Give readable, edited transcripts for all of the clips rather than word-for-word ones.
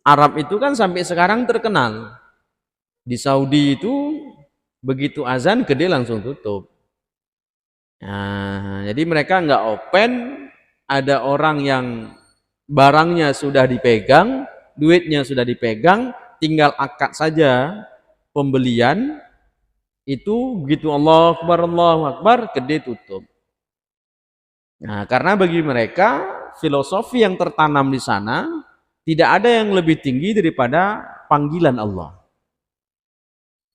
Arab itu kan sampai sekarang terkenal. Di Saudi itu begitu azan gede langsung tutup. Nah, jadi mereka nggak open, ada orang yang barangnya sudah dipegang, duitnya sudah dipegang, tinggal akad saja pembelian, itu begitu Allahu Akbar, gede tutup. Nah, karena bagi mereka filosofi yang tertanam di sana tidak ada yang lebih tinggi daripada panggilan Allah.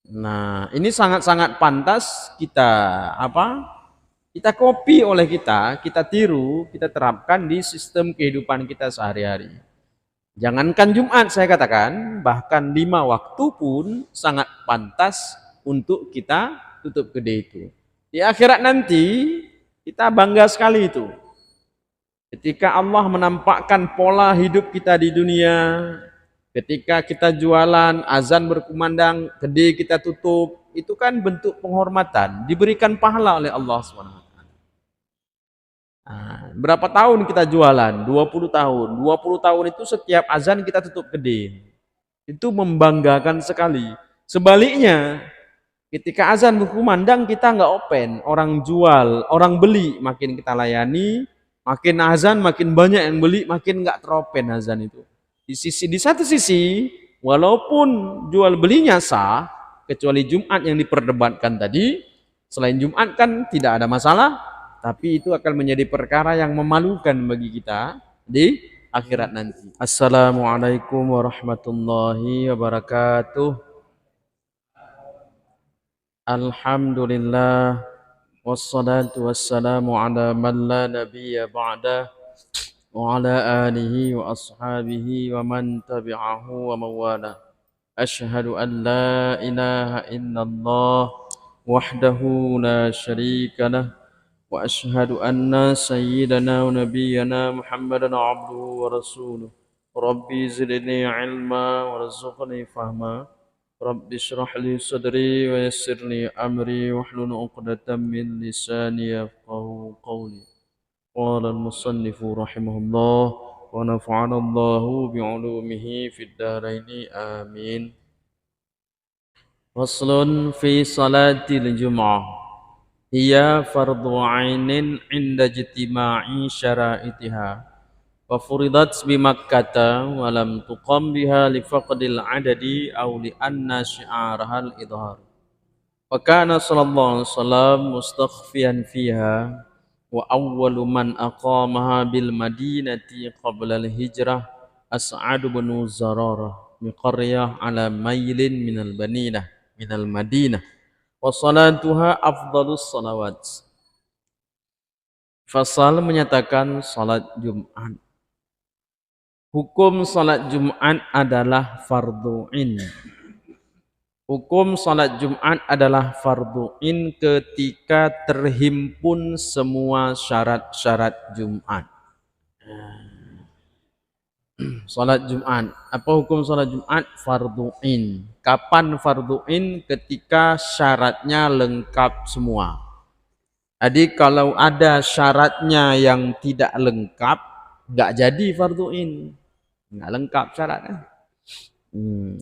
Nah, ini sangat-sangat pantas kita apa? Kita copy oleh kita tiru, kita terapkan di sistem kehidupan kita sehari-hari. Jangankan Jumat saya katakan, bahkan 5 waktu pun sangat pantas untuk kita tutup gede itu. Di akhirat nanti kita bangga sekali itu. Ketika Allah menampakkan pola hidup kita di dunia, ketika kita jualan, azan berkumandang, gede kita tutup, itu kan bentuk penghormatan, diberikan pahala oleh Allah SWT. Nah, berapa tahun kita jualan? 20 tahun. 20 tahun itu setiap azan kita tutup gede. Itu membanggakan sekali. Sebaliknya, ketika azan berkumandang kita nggak open. Orang jual, orang beli makin kita layani, makin azan makin banyak yang beli, makin nggak teropen azan itu. Di satu sisi, walaupun jual belinya sah, kecuali Jumat yang diperdebatkan tadi, selain Jumat kan tidak ada masalah, tapi itu akan menjadi perkara yang memalukan bagi kita di akhirat nanti. Assalamualaikum warahmatullahi wabarakatuh. Alhamdulillah wassalatu wassalamu ala man la nabiyya ba'dah wa ala alihi wa ashabihi wa man tabi'ahu wa mawala. Ashhadu an la ilaha illallah wahdahu la syarika lah وأشهد أن سيدنا ونبينا محمدا عبده ورسوله ربي زدني علما وارزقني فهما رب اشرح لي صدري ويسر لي أمري واحلل عقدة من لساني يفقهوا قولي قال المصنف رحمه الله ونفعنا الله بعلومه في الدارين آمين. فصل في صلاة الجمعة hiya fardhu ainin inda jtima'i syara'itiha wa furidat bi Makkah wa lam tuqam biha li faqdil adadi aw li anna syi'araha al-idhar wa kana sallallahu alaihi wasallam mustakhfiyan fiha wa awwalu man aqamaha bil madinati qabla al-hijrah As'ad bin Zararah min qaryah ala mailin minal Madinah wa salatuha afdalus salawat. Fasal menyatakan salat Jumat. Hukum salat Jumat adalah fardhu ain. Hukum salat Jumat adalah fardhu ain ketika terhimpun semua syarat-syarat Jumat. Salat Jumat. Apa hukum salat Jumat? Fardhu ain. Kapan fardhu ain? Ketika syaratnya lengkap semua. Jadi kalau ada syaratnya yang tidak lengkap, enggak jadi fardhu ain. Enggak lengkap syaratnya.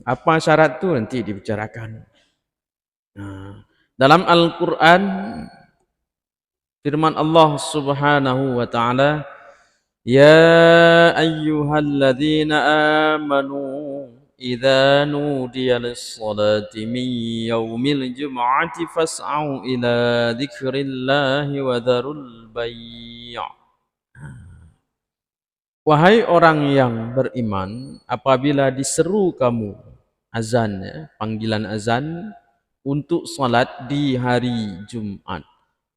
Apa syarat itu nanti dibicarakan. Nah, dalam Al-Qur'an firman Allah Subhanahu wa taala, يا أيها الذين آمنوا إذا نودي للصلاة من يوم الجمعة فاسعوا إلى ذكر الله وذروا البيع. Wahai orang yang beriman, apabila diseru kamu azan, panggilan azan untuk salat di hari Jumat,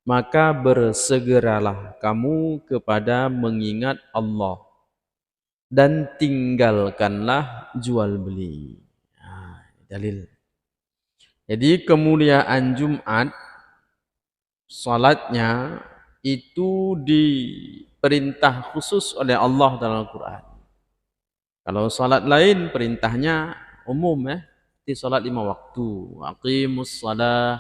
maka bersegeralah kamu kepada mengingat Allah dan tinggalkanlah jual beli. Dalil. Jadi kemuliaan Jumat, salatnya itu diperintah khusus oleh Allah dalam Al-Quran. Kalau salat lain perintahnya umum di salat 5 waktu. Aqimus shalah.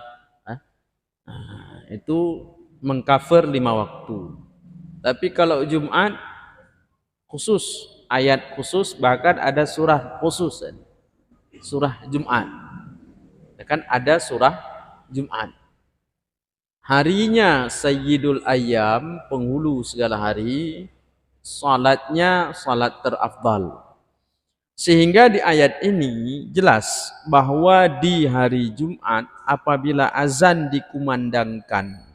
Itu mengcover 5 waktu. Tapi kalau Jumat khusus ayat khusus, bahkan ada surah khusus, surah Jumat. Kan ada surah Jumat. Harinya Sayyidul Ayyam, penghulu segala hari, salatnya salat terafdal. Sehingga di ayat ini jelas bahwa di hari Jumat apabila azan dikumandangkan,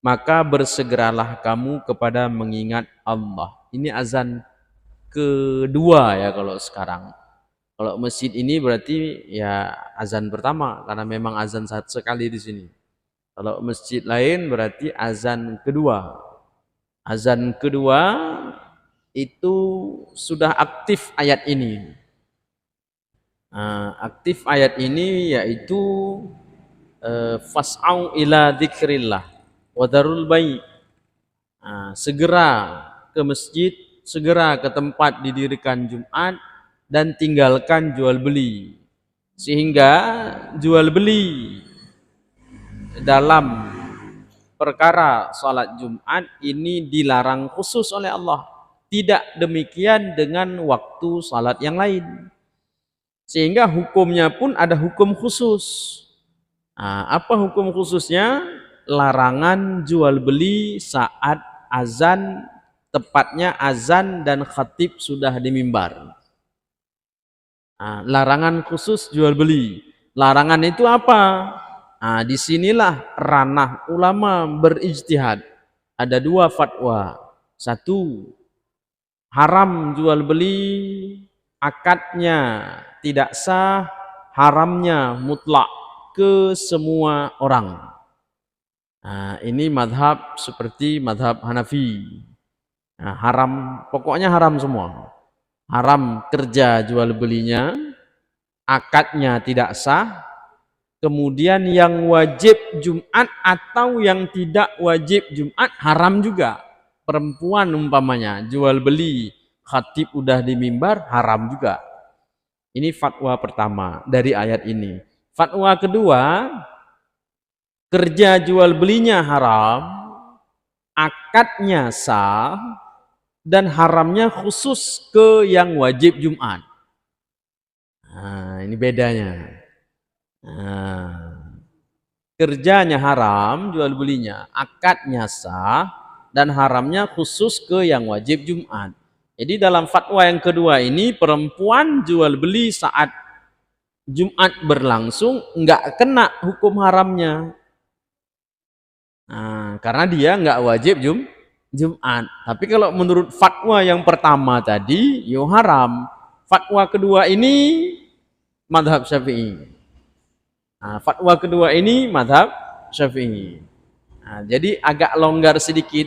maka bersegeralah kamu kepada mengingat Allah. Ini azan kedua ya kalau sekarang. Kalau masjid ini berarti ya azan pertama karena memang azan sekali di sini. Kalau masjid lain berarti azan kedua. Azan kedua itu sudah aktif ayat ini. Aktif ayat ini yaitu fas'au ila dzikrillah wa darul bai'. Segera ke masjid, segera ke tempat didirikan Jumat dan tinggalkan jual beli. Sehingga jual beli dalam perkara salat Jumat ini dilarang khusus oleh Allah. Tidak demikian dengan waktu salat yang lain. Sehingga hukumnya pun ada hukum khusus. Apa hukum khususnya? Larangan jual beli saat azan, tepatnya azan dan khatib sudah di mimbar. Larangan khusus jual beli. Larangan itu apa? Disinilah ranah ulama berijtihad. Ada dua fatwa. Satu, haram jual beli, akadnya tidak sah, haramnya mutlak ke semua orang. Ini madhab seperti madhab Hanafi. Haram, pokoknya haram semua. Haram kerja jual belinya, akadnya tidak sah, kemudian yang wajib Jumat atau yang tidak wajib Jumat haram juga. Perempuan umpamanya jual beli, khatib udah di mimbar, haram juga. Ini fatwa pertama dari ayat ini. Fatwa kedua, kerja jual belinya haram, akadnya sah, dan haramnya khusus ke yang wajib Jumat. Ini bedanya. Kerjanya haram, jual belinya, akadnya sah, dan haramnya khusus ke yang wajib Jumat. Jadi dalam fatwa yang kedua ini, perempuan jual beli saat Jumat berlangsung enggak kena hukum haramnya. Karena dia enggak wajib Jumat. Tapi kalau menurut fatwa yang pertama tadi, yo haram. Fatwa kedua ini madhab Syafi'i. Fatwa kedua ini madhab Syafi'i. Jadi agak longgar sedikit.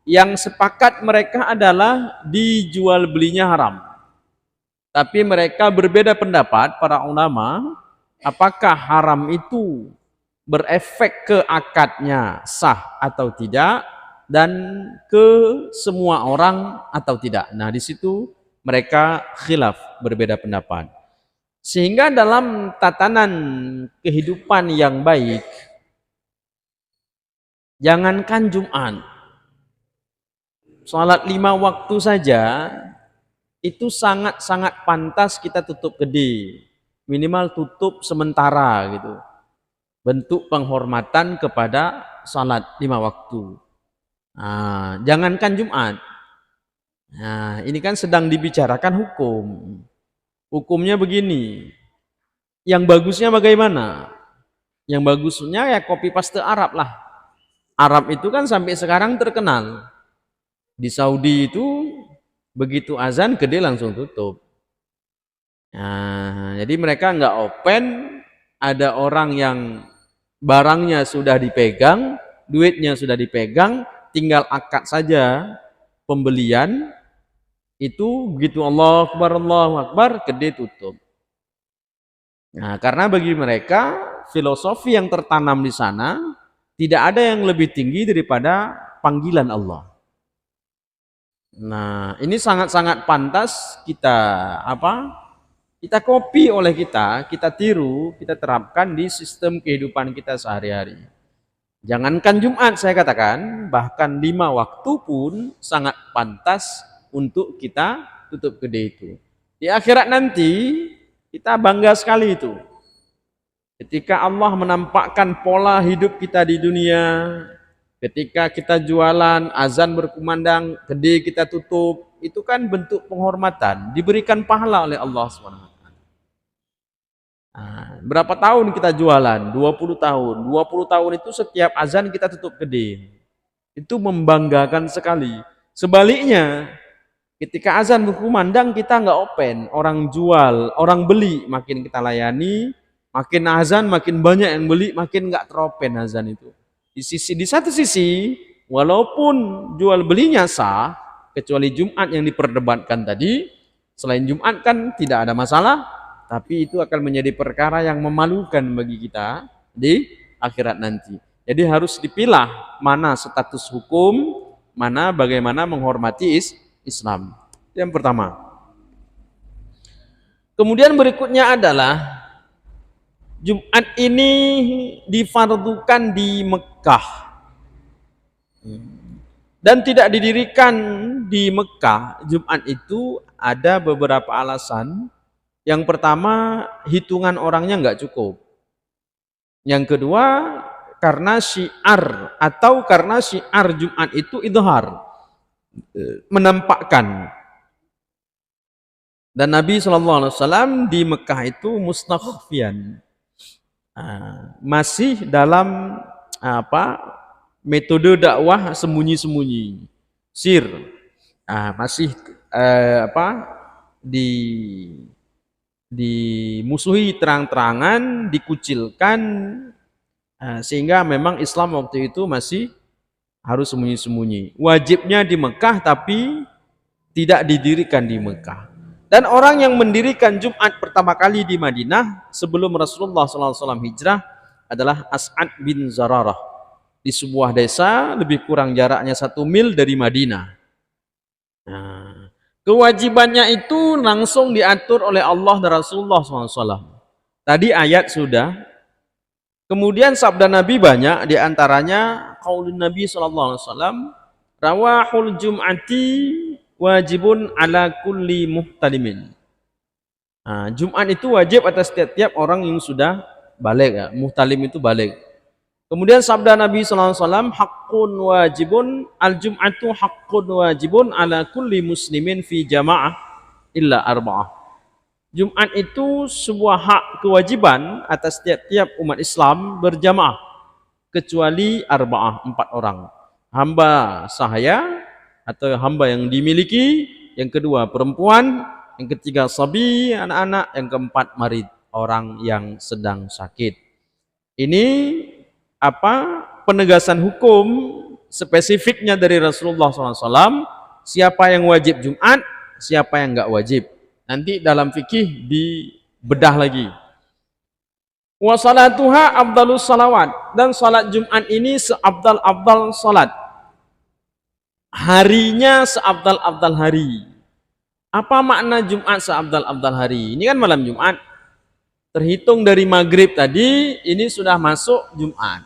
Yang sepakat mereka adalah dijual belinya haram. Tapi mereka berbeda pendapat para ulama, apakah haram itu berefek ke akadnya sah atau tidak, dan ke semua orang atau tidak. Nah, di situ mereka khilaf, berbeda pendapat. Sehingga dalam tatanan kehidupan yang baik, jangankan Jumat, salat 5 waktu saja itu sangat-sangat pantas kita tutup gede, minimal tutup sementara gitu. Bentuk penghormatan kepada salat 5 waktu. Jangankan Jumat. Ini kan sedang dibicarakan hukum. Hukumnya begini. Yang bagusnya bagaimana? Yang bagusnya ya copy paste Arab lah. Arab itu kan sampai sekarang terkenal. Di Saudi itu begitu azan gede langsung tutup. Jadi mereka nggak open. Ada orang yang barangnya sudah dipegang, duitnya sudah dipegang, tinggal akad saja pembelian. Itu begitu Allahu Akbar, gede tutup. Karena bagi mereka filosofi yang tertanam di sana tidak ada yang lebih tinggi daripada panggilan Allah. Ini sangat-sangat pantas kita copy oleh kita tiru, kita terapkan di sistem kehidupan kita sehari-hari. Jangankan Jumat saya katakan, bahkan 5 waktu pun sangat pantas untuk kita tutup kedai itu. Di akhirat nanti kita bangga sekali itu. Ketika Allah menampakkan pola hidup kita di dunia, ketika kita jualan, azan berkumandang, kedai kita tutup, itu kan bentuk penghormatan, diberikan pahala oleh Allah SWT. Berapa tahun kita jualan? 20 tahun. 20 tahun itu setiap azan kita tutup kedai. Itu membanggakan sekali. Sebaliknya, ketika azan berkumandang kita nggak open, orang jual, orang beli makin kita layani, makin azan makin banyak yang beli, makin nggak teropen azan itu. Di satu sisi, walaupun jual belinya sah, kecuali Jumat yang diperdebatkan tadi, selain Jumat kan tidak ada masalah, tapi itu akan menjadi perkara yang memalukan bagi kita di akhirat nanti. Jadi harus dipilah mana status hukum, mana bagaimana menghormati Islam. Itu yang pertama. Kemudian berikutnya adalah Jumat ini difardukan di Mekah dan tidak didirikan di Mekah. Jumat itu ada beberapa alasan. Yang pertama, hitungan orangnya nggak cukup. Yang kedua, karena syiar atau karena syiar Jumat itu idhar, menampakkan. Dan Nabi SAW di Mekah itu mustakhfian, masih dalam metode dakwah sembunyi-sembunyi, sir, masih dimusuhi terang-terangan, dikucilkan, sehingga memang Islam waktu itu masih harus sembunyi-sembunyi. Wajibnya di Mekah tapi tidak didirikan di Mekah. Dan orang yang mendirikan Jumat pertama kali di Madinah sebelum Rasulullah SAW hijrah adalah As'ad bin Zararah, di sebuah desa lebih kurang jaraknya 1 mil dari Madinah. Kewajibannya itu langsung diatur oleh Allah dan Rasulullah SAW. Tadi ayat sudah. Kemudian sabda Nabi banyak, diantaranya qaulun Nabi SAW, rawahul jum'ati wajibun ala kulli muhtalimin. Jumat itu wajib atas setiap orang yang sudah balik, ya. Muhtalim itu balik. Kemudian sabda Nabi SAW, haqqun wajibun, al-jum'atu haqqun wajibun ala kulli muslimin fi jama'ah illa arba'ah. Jumat itu sebuah hak kewajiban atas tiap-tiap umat Islam berjamaah, kecuali arba'ah, 4 orang. Hamba sahaya atau hamba yang dimiliki, yang kedua perempuan, yang ketiga sabi, anak-anak, yang keempat marid, orang yang sedang sakit. Ini penegasan hukum spesifiknya dari Rasulullah SAW, siapa yang wajib Jumat, siapa yang enggak wajib. Nanti dalam fikih dibedah lagi. Wa salatuha afdalus salawat, dan salat Jumat ini seabdal-abdal salat. Harinya seabdal-abdal hari. Apa makna Jumat seabdal-abdal hari? Ini kan malam Jumat. Terhitung dari maghrib tadi, ini sudah masuk Jumat.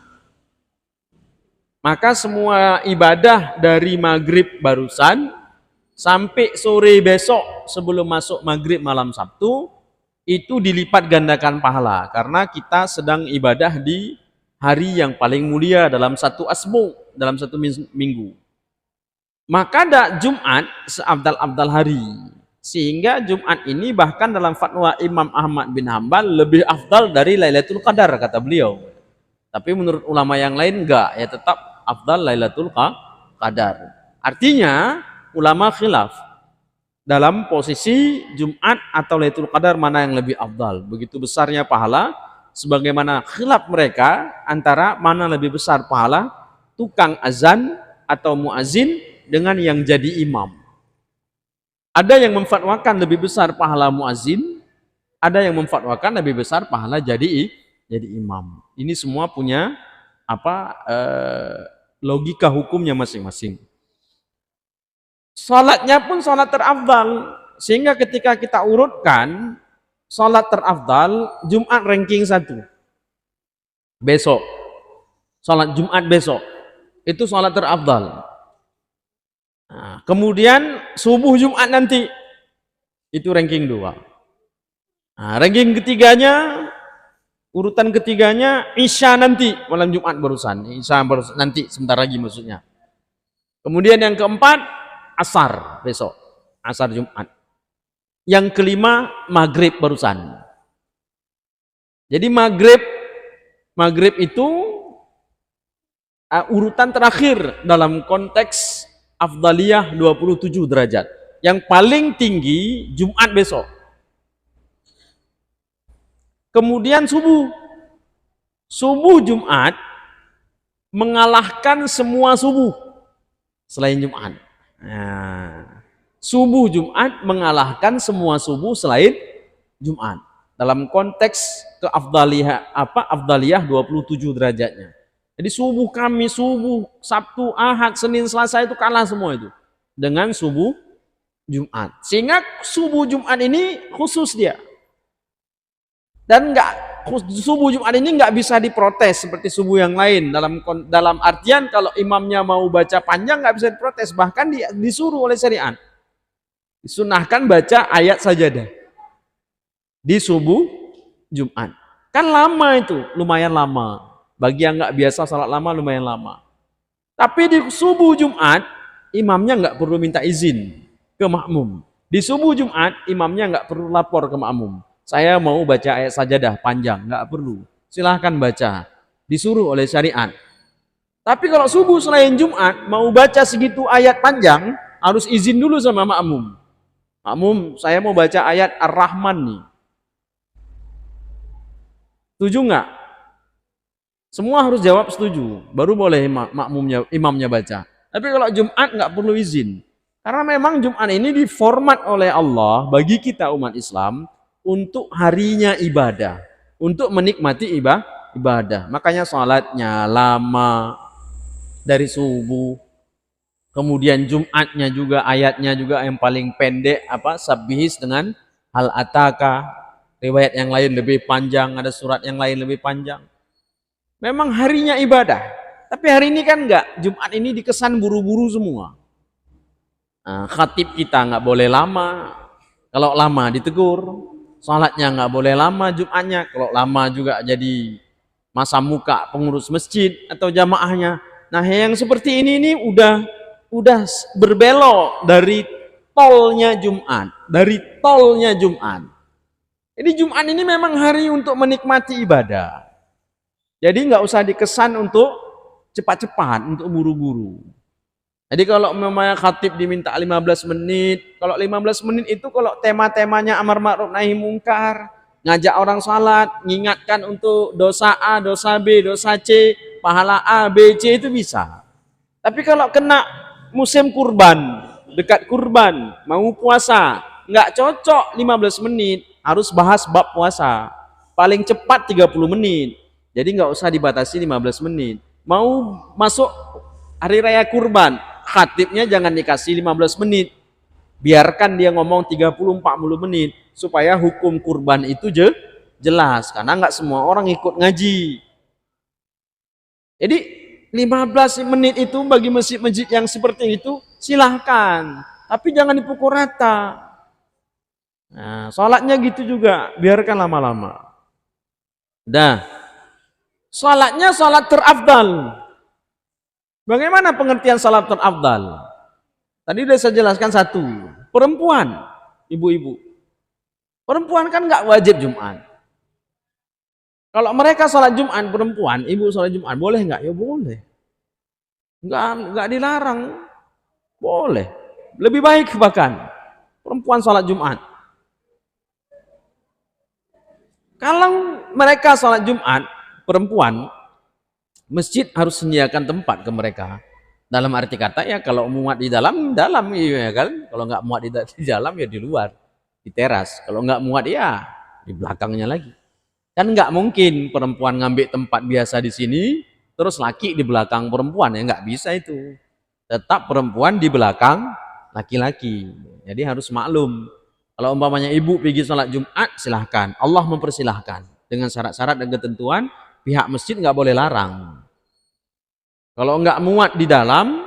Maka semua ibadah dari maghrib barusan sampai sore besok sebelum masuk maghrib malam Sabtu, itu dilipat gandakan pahala. Karena kita sedang ibadah di hari yang paling mulia dalam satu asmu, dalam satu minggu. Maka ada Jumat seabdal-abdal hari. Sehingga Jumat ini bahkan dalam fatwa Imam Ahmad bin Hambal lebih afdal dari Lailatul Qadar, kata beliau. Tapi menurut ulama yang lain enggak, ya tetap afdal Lailatul Qadar. Artinya ulama khilaf dalam posisi Jumat atau Lailatul Qadar mana yang lebih afdal. Begitu besarnya pahala, sebagaimana khilaf mereka antara mana lebih besar pahala, tukang azan atau muazin dengan yang jadi imam. Ada yang memfatwakan lebih besar pahala muazin, ada yang memfatwakan lebih besar pahala jadi imam. Ini semua punya logika hukumnya masing-masing. Salatnya pun salat terafdal, sehingga ketika kita urutkan salat terafdal, Jumat ranking 1. Besok, salat Jumat besok itu salat terafdal. Nah, kemudian subuh Jumat nanti itu ranking 2. Nah, ranking ketiganya, urutan ketiganya Isya nanti, malam Jumat barusan. Isya barusan, nanti sebentar lagi maksudnya. Kemudian yang keempat Asar besok, Asar Jumat. Yang kelima Maghrib barusan. Jadi Maghrib itu urutan terakhir dalam konteks afdaliyah 27 derajat. Yang paling tinggi Jumat besok. Kemudian subuh Jumat mengalahkan semua subuh selain Jumat. Nah, subuh Jumat mengalahkan semua subuh selain Jumat dalam konteks afdaliyah 27 derajatnya. Jadi subuh Kamis, subuh Sabtu, Ahad, Senin, Selasa itu kalah semua itu dengan subuh Jumat. Sehingga subuh Jumat ini khusus dia. Dan subuh Jumat ini nggak bisa diprotes seperti subuh yang lain, dalam artian kalau imamnya mau baca panjang nggak bisa diprotes, bahkan disuruh oleh syariat, disunahkan baca ayat sajadah di subuh Jumat. Kan lama itu, lumayan lama, bagi yang nggak biasa salat lama lumayan lama. Tapi di subuh Jumat imamnya nggak perlu minta izin ke makmum. Di subuh Jumat imamnya nggak perlu lapor ke makmum, saya mau baca ayat sajadah panjang, nggak perlu, silahkan baca, disuruh oleh syariat. Tapi kalau subuh selain Jumat mau baca segitu ayat panjang, harus izin dulu sama makmum. Makmum, saya mau baca ayat Ar-Rahman nih, setuju nggak? Semua harus jawab setuju, baru boleh imamnya baca. Tapi kalau Jumat nggak perlu izin, karena memang Jumat ini diformat oleh Allah bagi kita umat Islam untuk harinya ibadah, untuk menikmati ibadah. Makanya sholatnya lama dari subuh. Kemudian Jumatnya juga ayatnya juga yang paling pendek Sabbihis dengan hal ataka. Riwayat yang lain lebih panjang, ada surat yang lain lebih panjang. Memang harinya ibadah. Tapi hari ini kan enggak. Jumat ini dikesan buru-buru semua. Nah, khatib kita nggak boleh lama. Kalau lama ditegur. Salatnya nggak boleh lama Jumatnya, kalau lama juga jadi masa muka pengurus masjid atau jamaahnya. Nah, yang seperti ini udah berbelok dari tolnya Jumat. Jadi Jumat ini memang hari untuk menikmati ibadah. Jadi nggak usah dikesan untuk cepat-cepat, untuk buru-buru. Jadi kalau memang khatib diminta 15 menit, kalau 15 menit itu kalau tema-temanya amar ma'ruf nahi mungkar, ngajak orang salat, ngingatkan untuk dosa A, dosa B, dosa C, pahala A, B, C itu bisa. Tapi kalau kena musim kurban, dekat kurban, mau puasa, nggak cocok 15 menit, harus bahas bab puasa. Paling cepat 30 menit. Jadi nggak usah dibatasi 15 menit. Mau masuk hari raya kurban, khatibnya jangan dikasih 15 menit. Biarkan dia ngomong 30-40 menit supaya hukum kurban itu jelas, karena nggak semua orang ikut ngaji. Jadi 15 menit itu bagi masjid-masjid yang seperti itu silahkan, tapi jangan dipukul rata. Nah, sholatnya gitu juga, biarkan lama-lama. Sholatnya sholat terafdal. Bagaimana pengertian salat terafdal? Tadi sudah saya jelaskan satu. Perempuan, ibu-ibu. Perempuan kan nggak wajib Jumat. Kalau mereka sholat Jumat, perempuan, ibu sholat Jumat, boleh nggak? Ya boleh. Nggak dilarang. Boleh. Lebih baik bahkan perempuan sholat Jumat. Kalau mereka sholat Jumat, perempuan, masjid harus sediakan tempat ke mereka. Dalam arti kata ya kalau muat di dalam ya kan. Kalau nggak muat di dalam ya di luar, di teras. Kalau nggak muat ya di belakangnya lagi. Kan nggak mungkin perempuan ngambil tempat biasa di sini, terus laki di belakang perempuan, ya nggak bisa itu. Tetap perempuan di belakang laki-laki. Jadi harus maklum. Kalau umpamanya ibu pergi sholat Jumat, silahkan. Allah mempersilahkan dengan syarat-syarat dan ketentuan. Pihak masjid nggak boleh larang. Kalau nggak muat di dalam,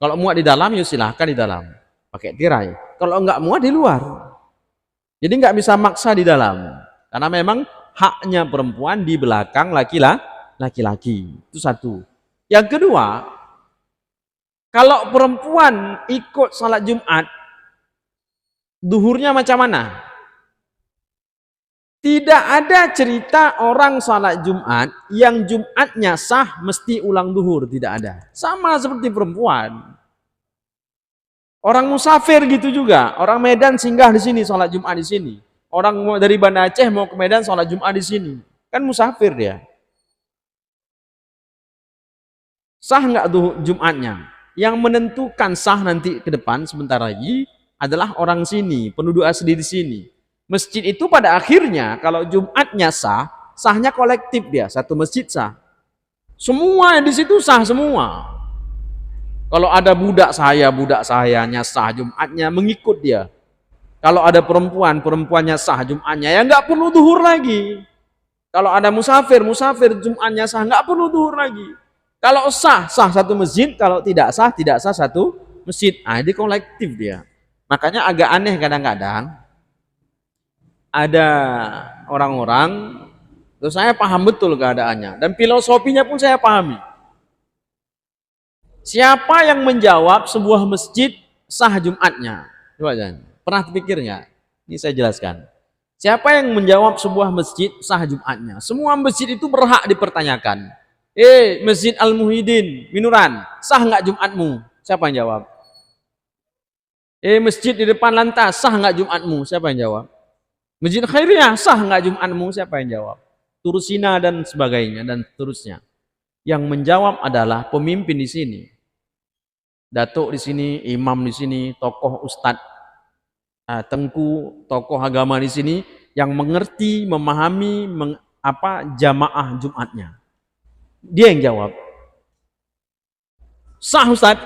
Kalau muat di dalam, ya silahkan di dalam, pakai tirai. Kalau enggak muat di luar. Jadi enggak bisa maksa di dalam. Karena memang haknya perempuan di belakang laki-laki. Itu satu. Yang kedua, kalau perempuan ikut salat Jumat, duhurnya macam mana? Tidak ada cerita orang salat Jumat yang Jumatnya sah mesti ulang duhur, tidak ada. Sama seperti perempuan. Orang musafir gitu juga. Orang Medan singgah di sini salat Jumat di sini. Orang dari Banda Aceh mau ke Medan salat Jumat di sini. Kan musafir dia. Sah nggak Jumatnya? Yang menentukan sah nanti ke depan sebentar lagi adalah orang sini, penduduk asli di sini. Masjid itu pada akhirnya kalau Jumatnya sah, sahnya kolektif dia, satu masjid sah. Semua di situ sah semua. Kalau ada budak sayanya sah Jumatnya mengikut dia. Kalau ada perempuan, perempuannya sah Jumatnya, ya nggak perlu duhur lagi. Kalau ada musafir Jumatnya sah, nggak perlu duhur lagi. Kalau sah satu masjid, kalau tidak sah satu masjid. Ah, ini kolektif dia. Makanya agak aneh kadang-kadang ada orang-orang, terus saya paham betul keadaannya dan filosofinya pun saya pahami. Siapa yang menjawab sebuah masjid sah Jumatnya? Coba jangan. Pernah terpikir nggak? Ini saya jelaskan. Siapa yang menjawab sebuah masjid sah Jumatnya? Semua masjid itu berhak dipertanyakan. Masjid Al-Muhyiddin, Minuran, sah nggak Jumatmu? Siapa yang jawab? Masjid di depan Lantas, sah nggak Jumatmu? Siapa yang jawab? Masjid Khairiyah, sah nggak Jumatmu? Siapa yang jawab? Turusina dan sebagainya dan seterusnya. Yang menjawab adalah pemimpin di sini. Datuk di sini, imam di sini, tokoh ustadz, tengku, tokoh agama di sini yang mengerti, memahami jamaah Jumatnya. Dia yang jawab. Sah Ustadz.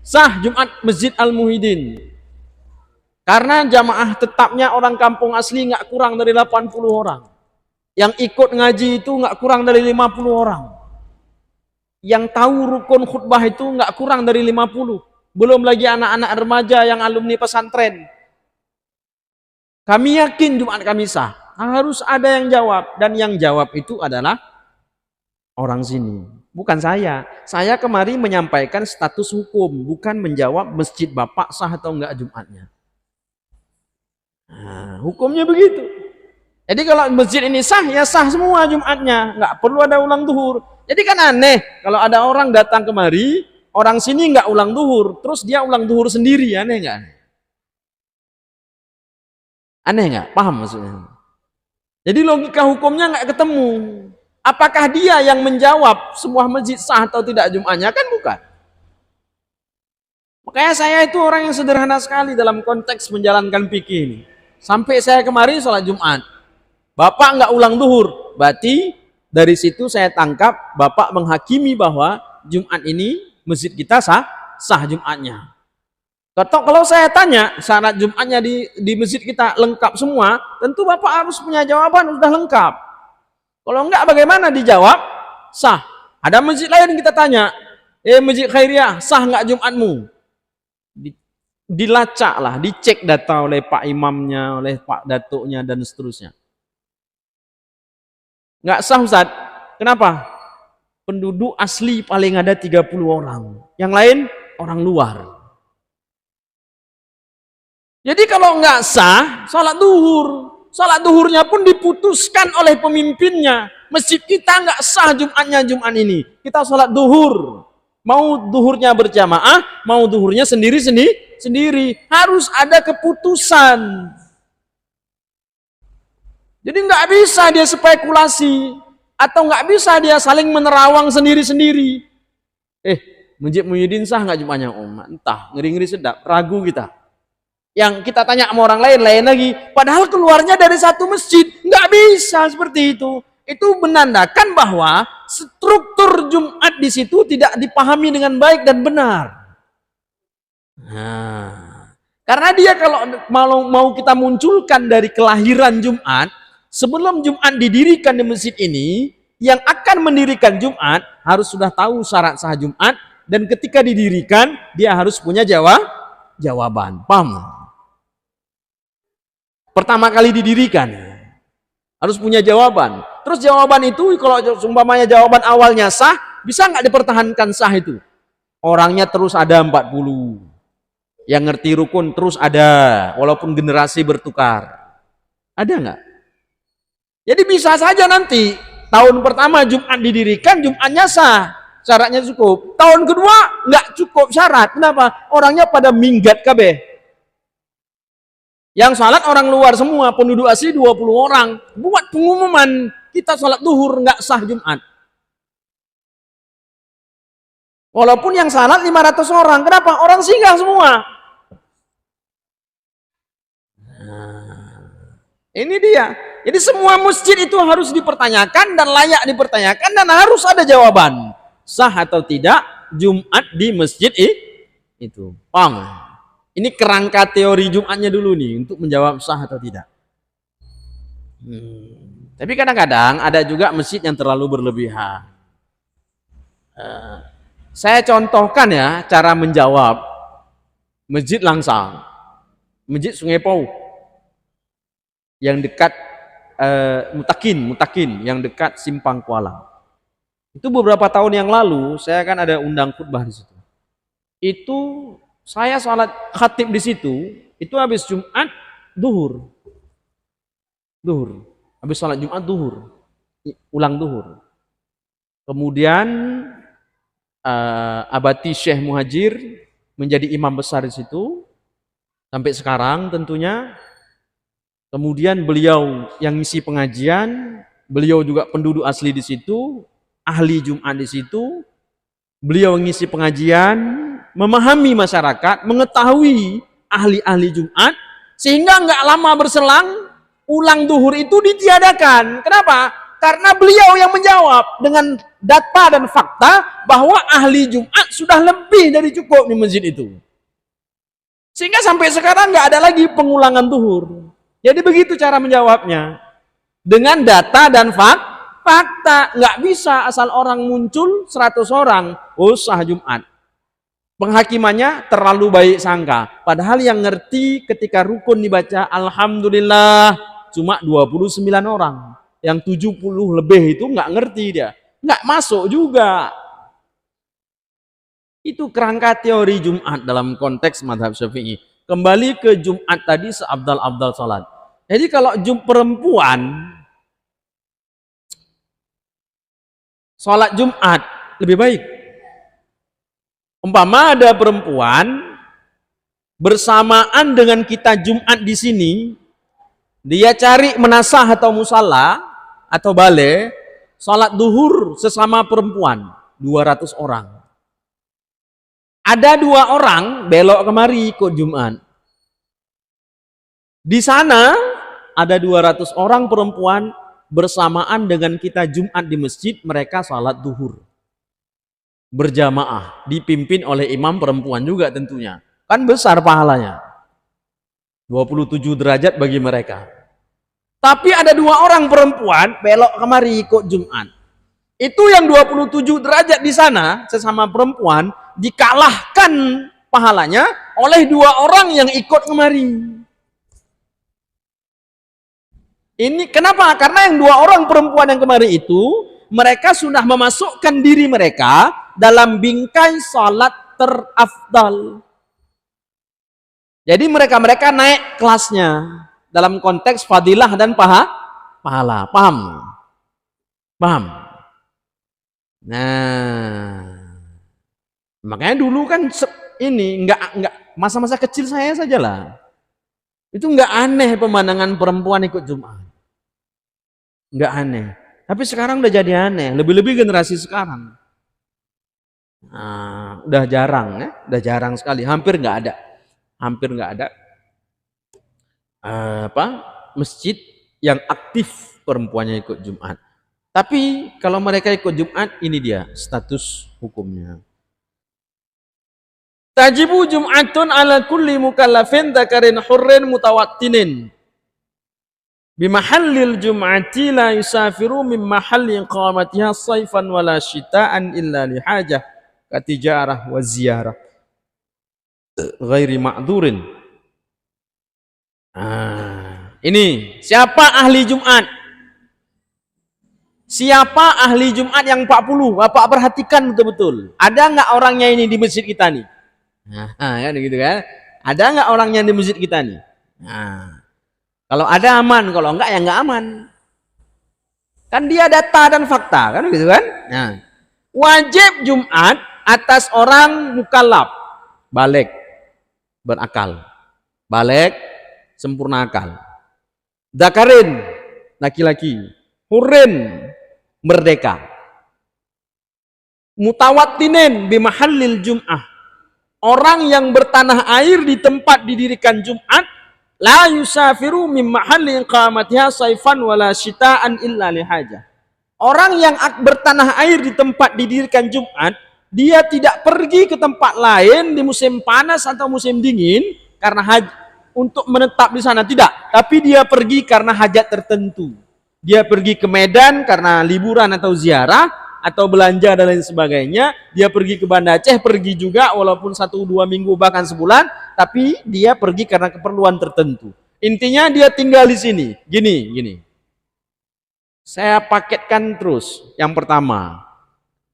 Sah Jumat Masjid Al-Muhyiddin. Karena jamaah tetapnya orang kampung asli nggak kurang dari 80 orang. Yang ikut ngaji itu nggak kurang dari 50 orang. Yang tahu rukun khutbah itu nggak kurang dari 50. Belum lagi anak-anak remaja yang alumni pesantren. Kami yakin Jumat kami sah. Harus ada yang jawab. Dan yang jawab itu adalah orang sini. Bukan saya. Saya kemari menyampaikan status hukum. Bukan menjawab masjid Bapak sah atau enggak Jumatnya. Nah, hukumnya begitu. Jadi kalau masjid ini sah, ya sah semua Jumatnya. Nggak perlu ada ulang duhur. Jadi kan aneh. Kalau ada orang datang kemari, orang sini nggak ulang duhur. Terus dia ulang duhur sendiri. Aneh nggak? Aneh nggak? Paham maksudnya? Jadi logika hukumnya nggak ketemu. Apakah dia yang menjawab sebuah masjid sah atau tidak Jumatnya? Kan bukan. Makanya saya itu orang yang sederhana sekali dalam konteks menjalankan fikih ini. Sampai saya kemarin sholat Jumat. Bapak nggak ulang duhur. Berarti dari situ saya tangkap Bapak menghakimi bahwa Jumat ini masjid kita sah Jumatnya. Kalau saya tanya syarat Jumatnya di masjid kita lengkap semua, tentu Bapak harus punya jawaban sudah lengkap. Kalau enggak bagaimana dijawab? Sah. Ada masjid lain kita tanya, Masjid Khairiyah, sah enggak Jumatmu? Dilacak lah, dicek data oleh Pak Imamnya, oleh Pak Datuknya dan seterusnya. Enggak sah Ustaz. Kenapa? Penduduk asli paling ada 30 orang. Yang lain orang luar. Jadi kalau enggak sah, sholat duhur. Sholat duhurnya pun diputuskan oleh pemimpinnya. Masjid kita nggak sah Jumatnya Jumat ini. Kita sholat duhur. Mau duhurnya berjamaah, mau duhurnya sendiri. Harus ada keputusan. Jadi nggak bisa dia spekulasi. Atau nggak bisa dia saling menerawang sendiri-sendiri. Masjid Muhyiddin sah nggak Jumatnya? Entah, ngeri-ngeri sedap. Ragu kita. Yang kita tanya sama orang lain lagi. Padahal keluarnya dari satu masjid. Nggak bisa seperti itu. Itu menandakan bahwa struktur Jumat di situ tidak dipahami dengan baik dan benar. Nah, karena dia kalau mau kita munculkan dari kelahiran Jumat, sebelum Jumat didirikan di masjid ini, yang akan mendirikan Jumat harus sudah tahu syarat sah Jumat, Dan ketika didirikan, dia harus punya jawaban. Paham? Pertama kali didirikan, harus punya jawaban. Terus jawaban itu, kalau umpamanya jawaban awalnya sah, bisa nggak dipertahankan sah itu? Orangnya terus ada 40. Yang ngerti rukun terus ada, walaupun generasi bertukar. Ada nggak? Jadi bisa saja nanti, tahun pertama Jumat didirikan, Jumatnya sah. Syaratnya cukup. Tahun kedua nggak cukup syarat. Kenapa? Orangnya pada minggat kabeh. Yang salat orang luar semua, penduduk asli 20 orang. Buat pengumuman, kita salat duhur nggak sah Jumat. Walaupun yang salat 500 orang. Kenapa? Orang singgah semua. Ini dia. Jadi semua masjid itu harus dipertanyakan dan layak dipertanyakan dan harus ada jawaban. Sah atau tidak Jumat di masjid itu. Paham? Ini kerangka teori Jumatnya dulu nih untuk menjawab sah atau tidak. Tapi kadang-kadang ada juga masjid yang terlalu berlebihan. Saya contohkan ya cara menjawab. Masjid Langsang, Masjid Sungai Pau, yang dekat Mutakin, yang dekat Simpang Kuala. Itu beberapa tahun yang lalu saya kan ada undang khutbah di situ. Itu saya sholat khatib di situ, itu habis Jumat duhur, habis sholat Jumat duhur, ulang duhur. Kemudian Abati Syekh Muhajir menjadi imam besar di situ sampai sekarang tentunya. Kemudian beliau yang ngisi pengajian, beliau juga penduduk asli di situ, ahli Jumat di situ. Beliau ngisi pengajian, memahami masyarakat, mengetahui ahli-ahli Jumat, sehingga nggak lama berselang ulang duhur itu ditiadakan. Kenapa? Karena beliau yang menjawab dengan data dan fakta bahwa ahli Jumat sudah lebih dari cukup di masjid itu. Sehingga sampai sekarang nggak ada lagi pengulangan duhur. Jadi begitu cara menjawabnya. Dengan data dan fakta. Nggak bisa asal orang muncul 100 orang, oh sah Jumat. Penghakimannya terlalu baik sangka. Padahal yang ngerti ketika rukun dibaca, alhamdulillah, cuma 29 orang. Yang 70 lebih itu nggak ngerti dia. Nggak masuk juga. Itu kerangka teori Jumat dalam konteks mazhab Syafi'i. Kembali ke Jumat tadi, seabdal-abdal salat. Jadi kalau perempuan salat Jumat lebih baik. Umpama ada perempuan bersamaan dengan kita Jumat di sini, dia cari menasah atau musala atau bale, salat duhur sesama perempuan 200 orang. Ada 2 orang belok kemari ikut Jumat. Di sana ada 200 orang perempuan bersamaan dengan kita Jumat di masjid, mereka salat duhur berjamaah, dipimpin oleh imam perempuan juga tentunya. Kan besar pahalanya. 27 derajat bagi mereka. Tapi ada 2 orang perempuan belok kemari ikut Jumat. Itu yang 27 derajat di sana sesama perempuan dikalahkan pahalanya oleh 2 orang yang ikut kemari. Ini kenapa? Karena yang 2 orang perempuan yang kemari itu, mereka sudah memasukkan diri mereka dalam bingkai salat terafdal. Jadi mereka naik kelasnya dalam konteks fadilah dan pahala. Paham? Nah, makanya dulu kan ini enggak masa-masa kecil saya sajalah. Itu enggak aneh pemandangan perempuan ikut Jumat. Enggak aneh. Tapi sekarang udah jadi aneh, lebih-lebih generasi sekarang. Nah, udah jarang ya, udah jarang sekali, hampir enggak ada. Masjid yang aktif perempuannya ikut Jumat. Tapi kalau mereka ikut Jumat, ini dia status hukumnya. Tajibu Jum'atun ala kulli mukallafin dzakarin hurrin mutawattinin. Bimahallil Jum'ati la yusafiru min mahalli iqamatiha saifan wala syita'an illa lihajah. katijarah wa ziyarah ghairi ma'dzurin. Ini siapa ahli Jumat? Siapa ahli Jumat yang 40? Bapak perhatikan betul-betul. Ada nggak orangnya ini di masjid kita nih? Kan gitu kan? Ada nggak orangnya di masjid kita nih? Kalau ada aman, kalau enggak ya enggak aman. Kan dia data dan fakta, kan gitu kan? Wajib Jumat atas orang mukallaf, balik, berakal, balik, sempurna akal. Dzakarin, laki-laki, hurin, merdeka. Mutawattinin bimahallil Jum'ah, orang yang bertanah air di tempat didirikan Jumat, la yusafiru min mahalli iqamatiha saifan wala syita'an illa lihajah. Orang yang bertanah air di tempat didirikan Jumat, dia tidak pergi ke tempat lain di musim panas atau musim dingin karena untuk menetap di sana, tidak. Tapi dia pergi karena hajat tertentu. Dia pergi ke Medan karena liburan atau ziarah atau belanja dan lain sebagainya. Dia pergi ke Banda Aceh, pergi juga walaupun 1-2 minggu bahkan sebulan, tapi dia pergi karena keperluan tertentu. Intinya dia tinggal di sini. Gini. Saya paketkan terus. Yang pertama,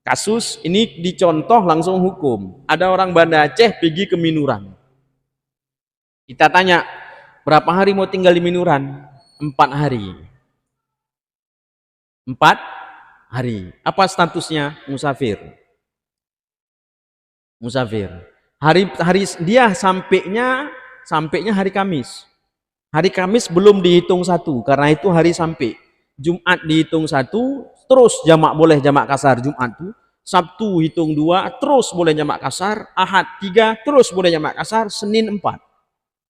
kasus ini dicontoh langsung hukum. Ada orang Banda Aceh pergi ke Minuran. Kita tanya, berapa hari mau tinggal di Minuran? 4 hari. 4 hari. Apa statusnya? Musafir. Hari dia sampainya hari Kamis. Hari Kamis belum dihitung 1, karena itu hari sampai. Jumat dihitung 1, terus boleh jamak kasar Jumat itu. Sabtu hitung 2, terus boleh jamak kasar. Ahad 3, terus boleh jamak kasar. Senin 4,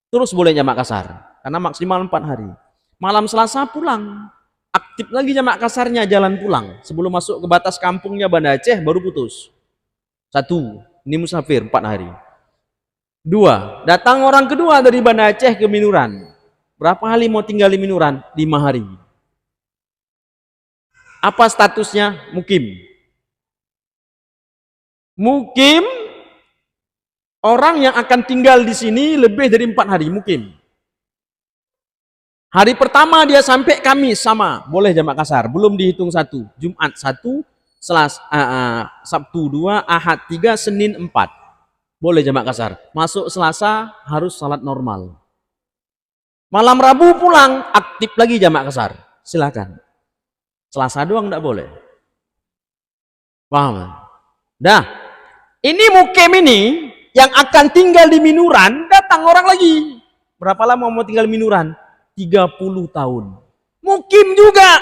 terus boleh jamak kasar. Karena maksimal 4 hari. Malam Selasa pulang. Aktif lagi jamak kasarnya, jalan pulang. Sebelum masuk ke batas kampungnya Banda Aceh baru putus. 1, ini musafir 4 hari. 2, datang orang kedua dari Banda Aceh ke Minuran. Berapa hari mau tinggal di Minuran? 5 hari. Apa statusnya? Mukim. Mukim, orang yang akan tinggal di sini lebih dari 4 hari, mukim. Hari pertama dia sampai Kamis, sama, boleh jamak kasar, belum dihitung 1. Jumat 1, Sabtu 2, Ahad 3, Senin 4, boleh jamak kasar. Masuk Selasa harus salat normal. Malam Rabu pulang, aktif lagi jamak kasar, silakan. Selasa doang enggak boleh. Paham? Dah, ini mukim ini yang akan tinggal di Minuran, datang orang lagi. Berapa lama mau tinggal di Minuran? 30 tahun. Mukim juga.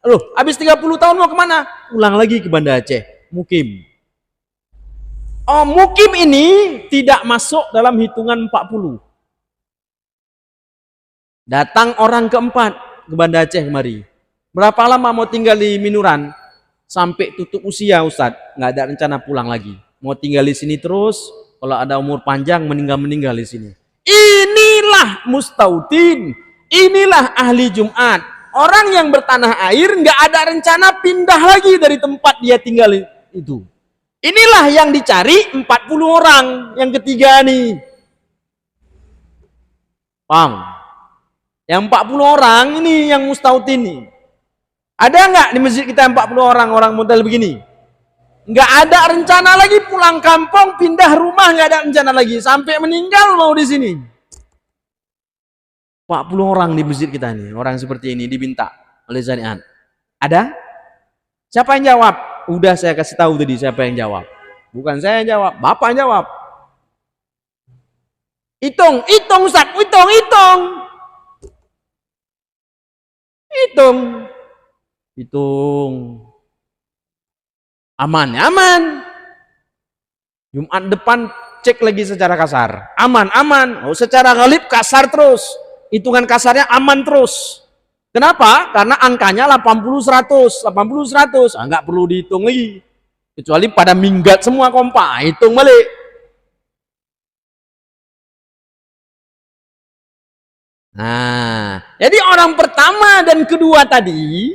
Loh, habis 30 tahun mau kemana? Pulang lagi ke Banda Aceh. Mukim. Oh, mukim ini tidak masuk dalam hitungan 40. Datang orang keempat ke Banda Aceh kemari. Berapa lama mau tinggal di Minuran? Sampai tutup usia, Ustadz. Nggak ada rencana pulang lagi. Mau tinggal di sini terus. Kalau ada umur panjang, meninggal di sini. Inilah mustautin. Inilah ahli Jumat. Orang yang bertanah air nggak ada rencana pindah lagi dari tempat dia tinggal itu. Inilah yang dicari 40 orang. Yang ketiga nih. Paham? Yang 40 orang ini yang mustautin nih. Ada nggak di masjid kita 40 orang model begini? Nggak ada rencana lagi pulang kampung, pindah rumah, nggak ada rencana lagi. Sampai meninggal mau di sini. 40 orang di masjid kita nih, orang seperti ini diminta oleh Zanian. Ada? Siapa yang jawab? Udah saya kasih tahu tadi siapa yang jawab. Bukan saya yang jawab, Bapak yang jawab. Hitung Ustaz, hitung. Aman. Jumat depan cek lagi secara kasar. Aman. Oh, secara ghalib kasar terus. Hitungan kasarnya aman terus. Kenapa? Karena angkanya 80-100. Nggak perlu dihitung lagi. Kecuali pada minggat semua kompak. Hitung balik. Nah, jadi orang pertama dan kedua tadi,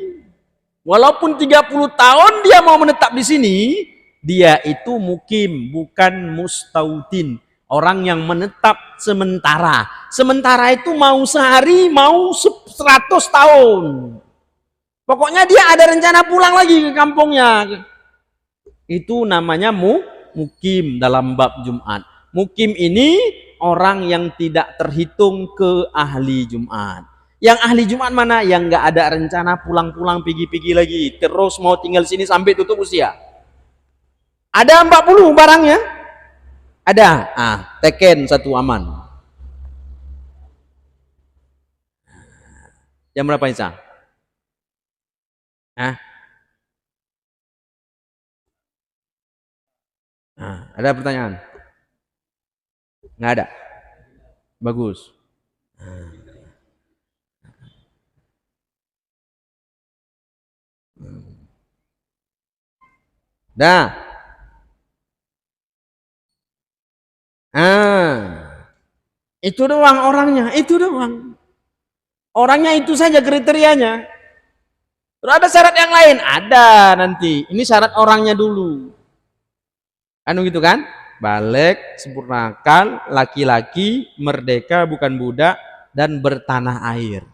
walaupun 30 tahun dia mau menetap di sini, Dia itu mukim, bukan mustautin. Orang yang menetap sementara. Sementara itu mau sehari, mau 100 tahun. Pokoknya dia ada rencana pulang lagi ke kampungnya. Itu namanya mukim dalam bab Jumat. Mukim ini orang yang tidak terhitung ke ahli Jumat. Yang ahli Jumat mana? Yang nggak ada rencana pulang-pulang pergi-pergi lagi. Terus mau tinggal sini sampai tutup usia. Ada 40 barangnya? Ada. Teken satu aman. Jam berapa Isa? Ada pertanyaan? Nggak ada? Bagus. Dah. Itu doang orangnya, itu doang. Orangnya itu saja kriterianya. Terus ada syarat yang lain? Ada nanti. Ini syarat orangnya dulu. Anu gitu kan? Balik, sempurna akal, laki-laki, merdeka bukan budak, dan bertanah air.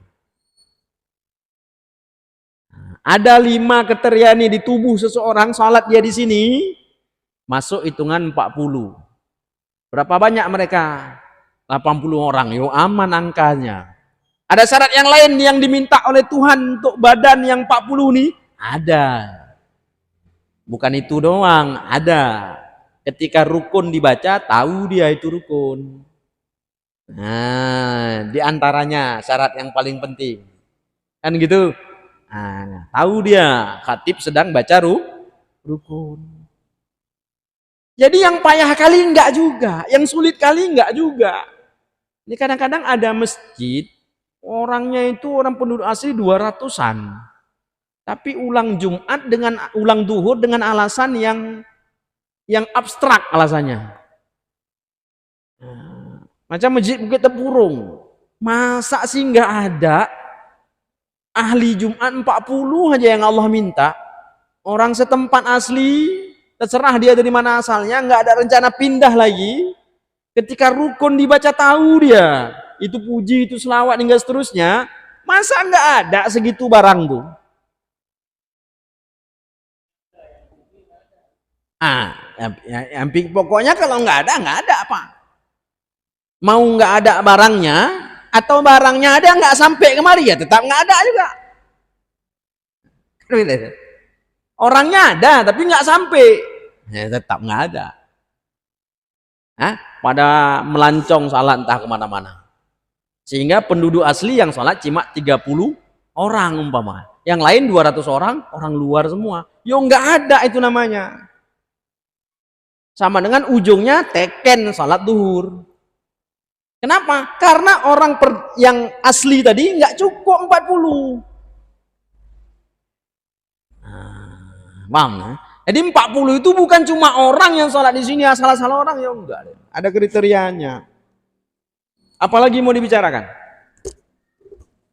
Ada 5 kriteria nih di tubuh seseorang, salat dia di sini, masuk hitungan 40. Berapa banyak mereka? 80 orang, yo aman angkanya. Ada syarat yang lain yang diminta oleh Tuhan untuk badan yang 40 nih? Ada. Bukan itu doang, ada. Ketika rukun dibaca, tahu dia itu rukun. Di antaranya syarat yang paling penting. Kan gitu? Tahu dia, khatib sedang baca rukun. Jadi yang payah kali enggak juga, yang sulit kali enggak juga. Ini kadang-kadang ada masjid, orangnya itu orang penduduk asli 200-an. Tapi ulang Jumat dengan ulang duhur dengan alasan yang abstrak alasannya. Macam masjid Bukit Tempurung. Masa sih nggak ada ahli Jumat 40 aja yang Allah minta. Orang setempat asli, terserah dia dari mana asalnya, nggak ada rencana pindah lagi. Ketika rukun dibaca tahu dia. Itu puji, itu selawat, hingga seterusnya. Masa nggak ada segitu barang tuh? Pokoknya kalau nggak ada apa? Mau nggak ada barangnya atau barangnya ada nggak sampai kemari ya tetap nggak ada juga. Orangnya ada tapi nggak sampai, ya tetap nggak ada. Pada melancong salat entah kemana-mana. Sehingga penduduk asli yang salat cuma 30 orang umpama. Yang lain 200 orang, orang luar semua. Yo nggak ada itu namanya. Sama dengan ujungnya teken salat duhur. Kenapa? Karena orang yang asli tadi nggak cukup 40. Paham ya? Jadi 40 itu bukan cuma orang yang sholat di sini asal-asal orang, ya enggak. Ada kriterianya. Apalagi mau dibicarakan?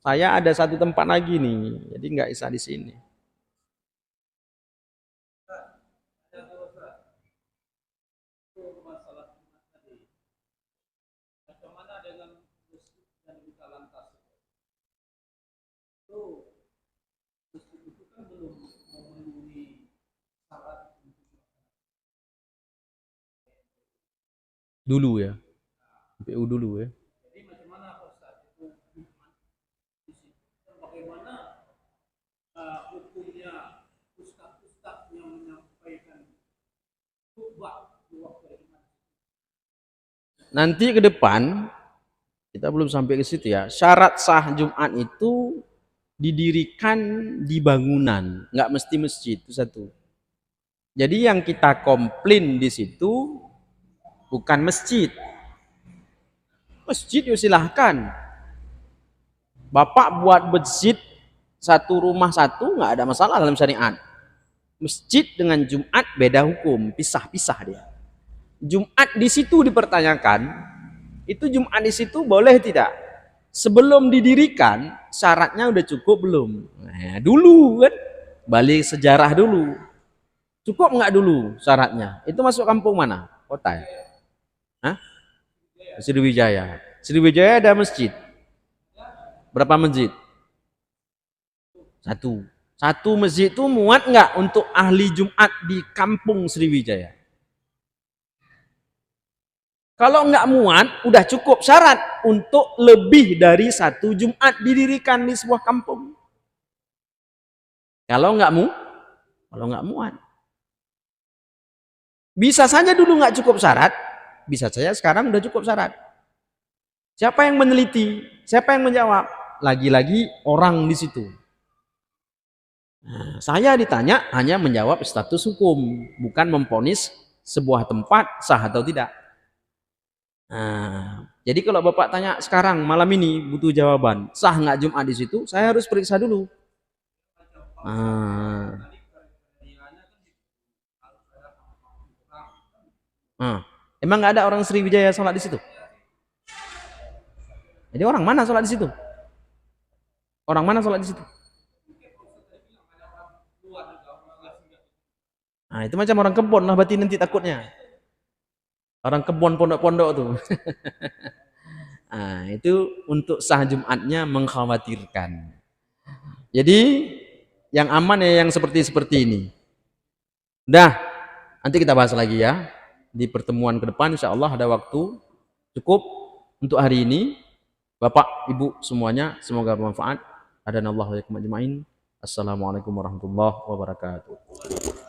Saya ada satu tempat lagi nih, jadi nggak bisa di sini. Dulu ya, PU dulu ya. Jadi bagaimana Ustaz itu bagaimana hukumnya ustaz-ustaz yang menyampaikan khutbah di waktu itu? Nanti ke depan kita belum sampai ke situ ya. Syarat sah Jumat itu didirikan di bangunan, nggak mesti masjid, itu satu. Jadi yang kita komplain di situ bukan masjid. Masjid ya silahkan. Bapak buat masjid satu rumah satu nggak ada masalah dalam syariat. Masjid dengan Jumat beda hukum, pisah-pisah dia. Jumat di situ dipertanyakan, itu Jumat di situ boleh tidak? Sebelum didirikan syaratnya udah cukup belum? Nah, dulu kan, balik sejarah dulu. Cukup nggak dulu syaratnya? Itu masuk kampung mana? Kota ya? Hah? Sriwijaya. Sriwijaya ada masjid. Berapa masjid? Satu. Satu masjid itu muat nggak untuk ahli Jumat di kampung Sriwijaya? Kalau nggak muat, udah cukup syarat untuk lebih dari satu Jumat didirikan di sebuah kampung. Kalau nggak muat, bisa saja dulu nggak cukup syarat, bisa saja sekarang udah cukup syarat. Siapa yang meneliti? Siapa yang menjawab? Lagi-lagi orang di situ. Nah, saya ditanya hanya menjawab status hukum, bukan memponis sebuah tempat sah atau tidak. Nah, jadi kalau Bapak tanya sekarang malam ini butuh jawaban, sah nggak Jumat di situ? Saya harus periksa dulu. Nah, emang nggak ada orang Sriwijaya sholat di situ? Jadi orang mana sholat di situ? Orang mana sholat di situ? Nah, itu macam orang kebon lah berarti nanti takutnya. Orang kebon pondok-pondok tuh. Nah, itu untuk sah Jumatnya mengkhawatirkan. Jadi yang aman ya yang seperti ini. Udah, nanti kita bahas lagi ya. Di pertemuan ke depan insya Allah ada waktu. Cukup untuk hari ini. Bapak, Ibu semuanya semoga bermanfaat. Adanallahu wa iyyakum ajmain. Assalamualaikum warahmatullahi wabarakatuh.